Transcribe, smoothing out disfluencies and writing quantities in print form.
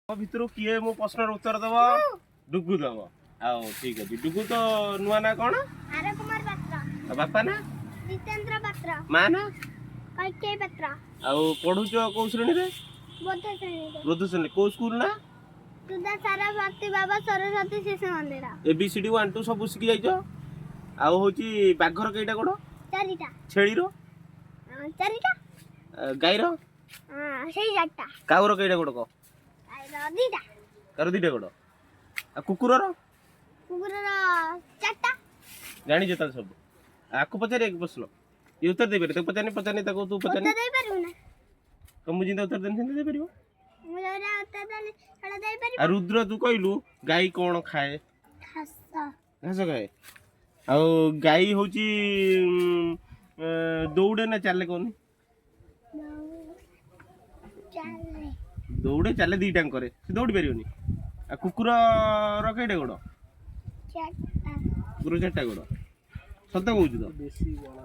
भितर किए मो प्रश्न उत्तर दब डुगु दब आओ ठीक अच्छे डुगु तो नुआ ना कौन आर्य कुमार पात्र बापा ना जितेंद्र पात्र माँ ना कैकेयी पात्र आउ पढ़ुच कौ श्रेणी रे बोध श्रेणी बोध श्रेणी कौ स्कूल ना सुधा सरस्वती बाबा सरस्वती शिशु मंदिर ABCD 1 2 सब शिखी जाइछ आउ होची बाघर केइटा गोड़ चारिटा छेली रो चारिटा गाय रो सेई चारटा काउर केइटा गोड़ को आइरा दीटा तार दीटा गोड़ आ कुकुर रो कुकुर चारटा जानी जे ताल सब आकु पचारे एक प्रश्न ये उत्तर दे बेरे तो पचाने ताको तू पचाने उत्तर दे पारू ना कम जिंदा उत्तर देन सेंते दे परिबो मु जरा उत्तर देले छड़ा दे पारी आ रुद्र तू कहलु गाय कोन खाए घास घास खाए आ गाय होची दौड़े ना चले कोनी चाले दौड़े चले दी टांग करे से दौड़ी परियोनी आ कुकुर रो केइटा गोड़ चारटा कुकुर चारटा गोड़ सत कहू तो बेसी बड़ा